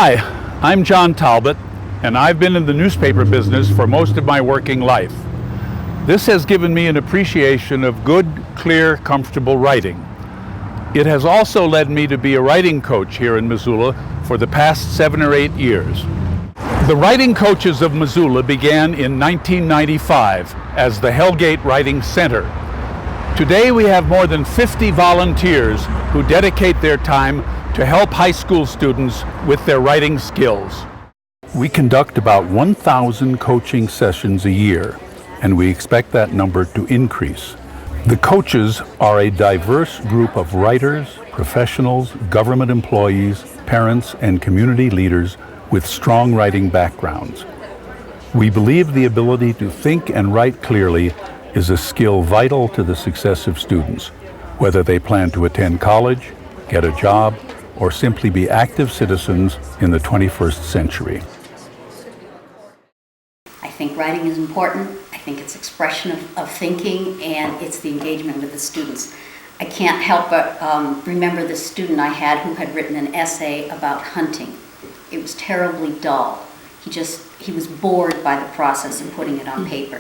Hi, I'm John Talbot, and I've been in the newspaper business for most of my working life. This has given me an appreciation of good, clear, comfortable writing. It has also led me to be a writing coach here in Missoula for the past 7 or 8 years. The Writing Coaches of Missoula began in 1995 as the Hellgate Writing Center. Today we have more than 50 volunteers who dedicate their time to help high school students with their writing skills. We conduct about 1,000 coaching sessions a year, and we expect that number to increase. The coaches are a diverse group of writers, professionals, government employees, parents, and community leaders with strong writing backgrounds. We believe the ability to think and write clearly is a skill vital to the success of students, whether they plan to attend college, get a job, or simply be active citizens in the 21st century. I think writing is important. I think it's expression of thinking, and it's the engagement with the students. I can't help but remember the student I had who had written an essay about hunting. It was terribly dull. He was bored by the process of putting it on paper.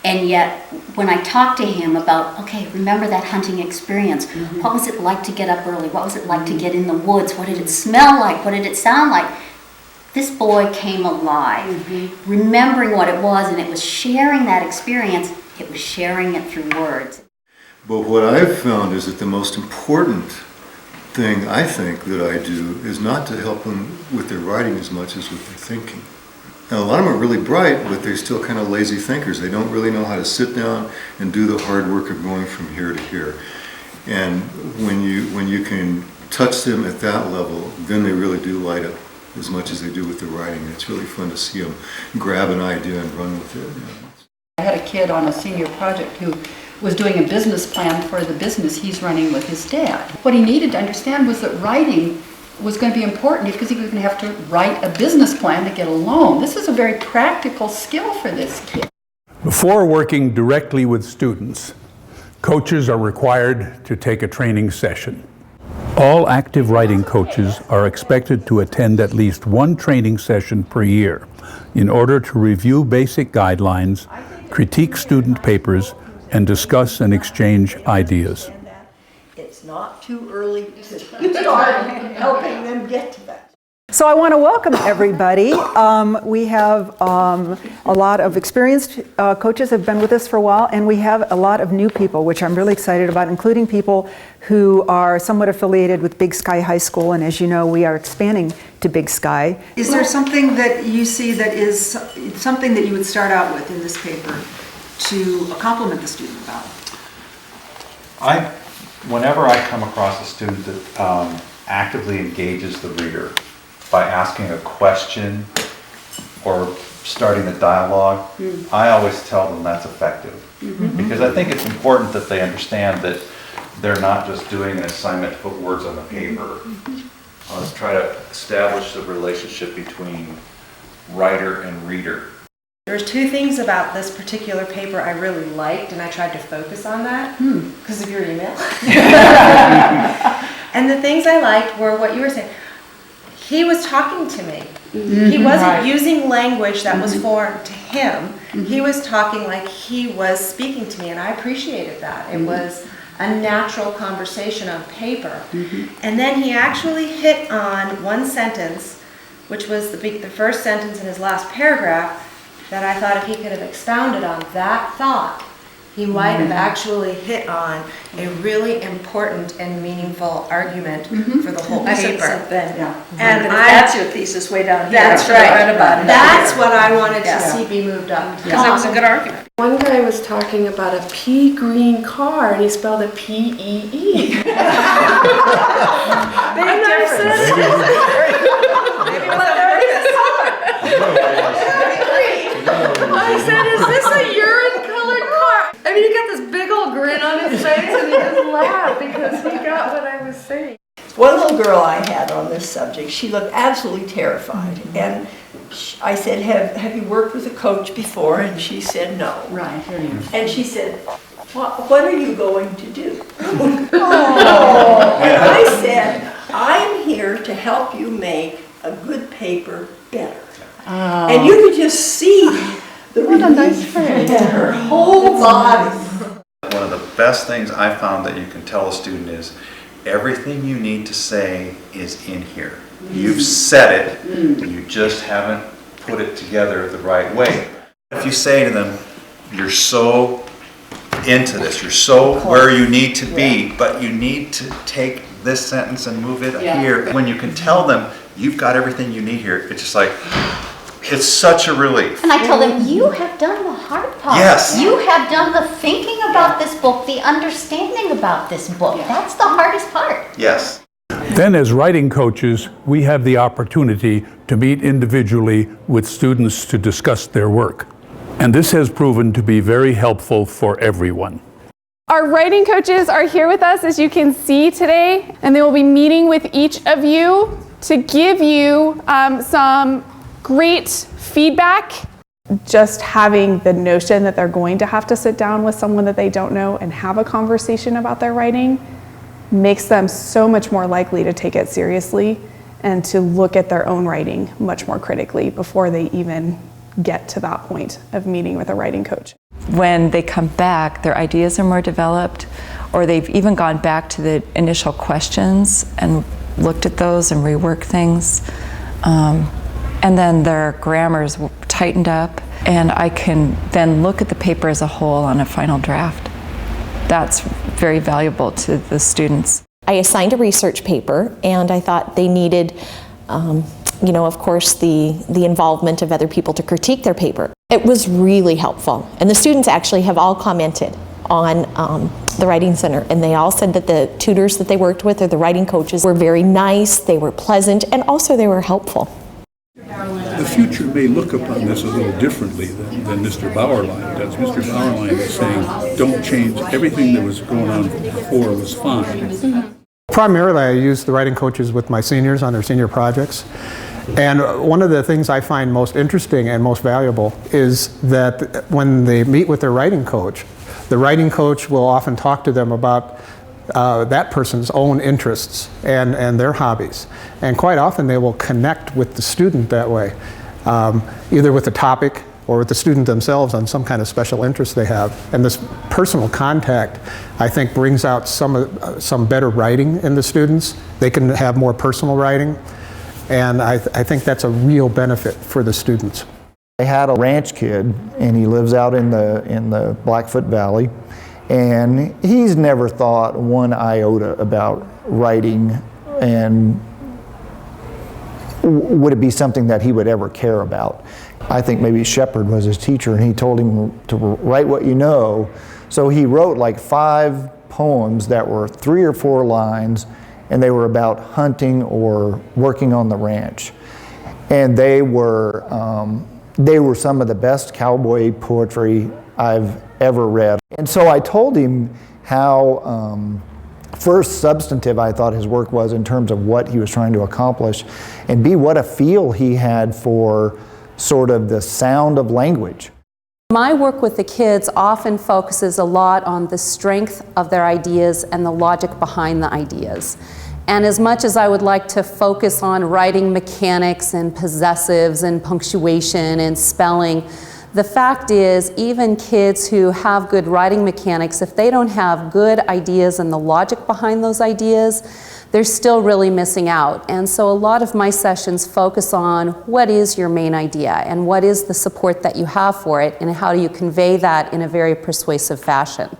And yet, when I talked to him about, okay, remember that hunting experience. What was it like to get up early? What was it like to get in the woods? What did it smell like? What did it sound like? This boy came alive, remembering what it was, and it was sharing that experience. It was sharing it through words. But what I've found is that the most important thing I think that I do is not to help them with their writing as much as with their thinking. Now, a lot of them are really bright, but they're still kind of lazy thinkers. They don't really know how to sit down and do the hard work of going from here to here. And when you can touch them at that level, then they really do light up as much as they do with the writing. It's really fun to see them grab an idea and run with it. I had a kid on a senior project who was doing a business plan for the business he's running with his dad. What he needed to understand was that writing was going to be important because he was going to have to write a business plan to get a loan. This is a very practical skill for this kid. Before working directly with students, coaches are required to take a training session. All active writing coaches are expected to attend at least one training session per year in order to review basic guidelines, critique student papers, and discuss and exchange ideas. It's not too early to start helping them get to that. So I want to welcome everybody. We have a lot of experienced coaches have been with us for a while, and we have a lot of new people, which I'm really excited about, including people who are somewhat affiliated with Big Sky High School, and as you know, we are expanding to Big Sky. Is there something that you see that is something that you would start out with in this paper to compliment the student about? Whenever I come across a student that actively engages the reader by asking a question or starting a dialogue, I always tell them that's effective. Because I think it's important that they understand that they're not just doing an assignment to put words on the paper. Let's try to establish the relationship between writer and reader. There's two things about this particular paper I really liked, and I tried to focus on that because of your email. And the things I liked were what you were saying. He was talking to me. He wasn't using language that was foreign to him. He was talking like he was speaking to me, and I appreciated that. It was a natural conversation on paper. And then he actually hit on one sentence, which was the first sentence in his last paragraph, that I thought if he could have expounded on that thought, he might have actually hit on a really important and meaningful argument for the whole paper. And that's your thesis way down here. That's right. That's what I wanted to see be moved up. Because it was a good argument. One guy was talking about a pea green car, and he spelled it P-E-E. Big difference. I said, is this a urine-colored car? I mean, he got this big old grin on his face, and he just laughed because he got what I was saying. One little girl I had on this subject, she looked absolutely terrified. And I said, have you worked with a coach before? And she said, no. Right, here you go. And she said, what are you going to do? And I said, I'm here to help you make a good paper better. And you could just see the What a nice friend. in her whole body. One of the best things I found that you can tell a student is everything you need to say is in here. You've said it, you just haven't put it together the right way. If you say to them, you're so into this, you're so where you need to be, but you need to take this sentence and move it here. When you can tell them, you've got everything you need here, it's just like, it's such a relief. And I tell them, you have done the hard part. Yes. You have done the thinking about this book, the understanding about this book. That's the hardest part. Yes. Then as writing coaches, we have the opportunity to meet individually with students to discuss their work. And this has proven to be very helpful for everyone. Our writing coaches are here with us, as you can see today, and they will be meeting with each of you to give you some great feedback. Just having the notion that they're going to have to sit down with someone that they don't know and have a conversation about their writing makes them so much more likely to take it seriously and to look at their own writing much more critically before they even get to that point of meeting with a writing coach. When they come back, their ideas are more developed, or they've even gone back to the initial questions and looked at those and reworked things. And then their grammar's tightened up, and I can then look at the paper as a whole on a final draft. That's very valuable to the students. I assigned a research paper, and I thought they needed, of course, the involvement of other people to critique their paper. It was really helpful, and the students actually have all commented on the Writing Center, and they all said that the tutors that they worked with or the writing coaches were very nice, they were pleasant, and also they were helpful. The future may look upon this a little differently than Mr. Bauerlein does. Mr. Bauerlein is saying, don't change, everything that was going on before was fine. Primarily, I use the writing coaches with my seniors on their senior projects. And one of the things I find most interesting and most valuable is that when they meet with their writing coach, the writing coach will often talk to them about that person's own interests and their hobbies. And quite often they will connect with the student that way, either with the topic or with the student themselves on some kind of special interest they have. And this personal contact, I think, brings out some better writing in the students. They can have more personal writing. And I think that's a real benefit for the students. I had a ranch kid, and he lives out in the Blackfoot Valley, and he's never thought one iota about writing, and would it be something that he would ever care about. I think maybe Shepard was his teacher, and he told him to write what you know. So he wrote like 5 poems that were 3 or 4 lines, and they were about hunting or working on the ranch. And they were some of the best cowboy poetry I've ever read. And so I told him how first substantive I thought his work was in terms of what he was trying to accomplish, and B, what a feel he had for sort of the sound of language. My work with the kids often focuses a lot on the strength of their ideas and the logic behind the ideas. And as much as I would like to focus on writing mechanics and possessives and punctuation and spelling, the fact is, even kids who have good writing mechanics, if they don't have good ideas and the logic behind those ideas, they're still really missing out. And so a lot of my sessions focus on what is your main idea and what is the support that you have for it and how do you convey that in a very persuasive fashion.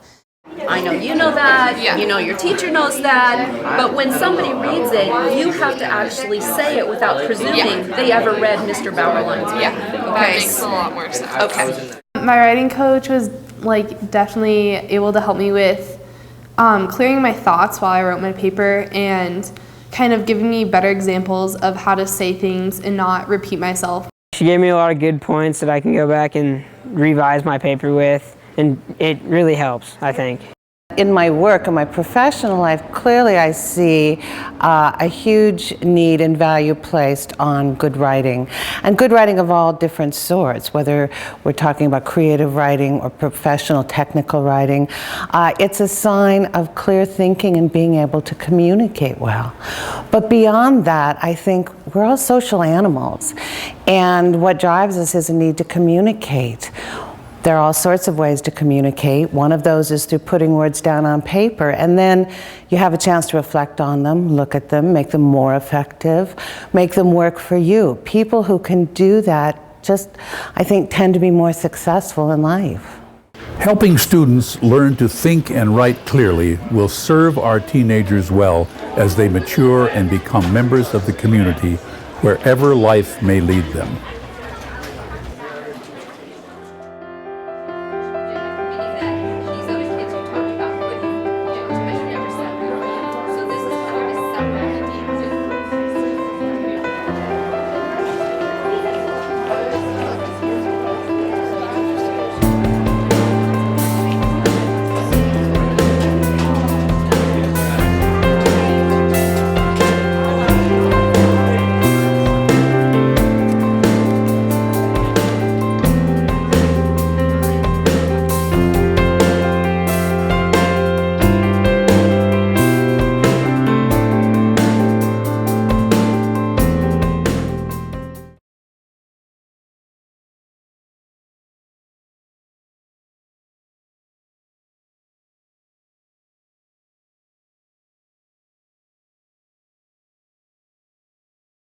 I know you know that, you know your teacher knows that, but when somebody reads it, you have to actually say it without presuming they ever read Mr. Bauerlein's book. That makes a lot more sense. Okay. My writing coach was definitely able to help me with clearing my thoughts while I wrote my paper and kind of giving me better examples of how to say things and not repeat myself. She gave me a lot of good points that I can go back and revise my paper with, and it really helps, I think. in my work, in my professional life, clearly I see a huge need and value placed on good writing. And good writing of all different sorts, whether we're talking about creative writing or professional technical writing. It's a sign of clear thinking and being able to communicate well. But beyond that, I think we're all social animals. And what drives us is a need to communicate. There are all sorts of ways to communicate. One of those is through putting words down on paper, and then you have a chance to reflect on them, look at them, make them more effective, make them work for you. People who can do that just, I think, tend to be more successful in life. Helping students learn to think and write clearly will serve our teenagers well as they mature and become members of the community wherever life may lead them.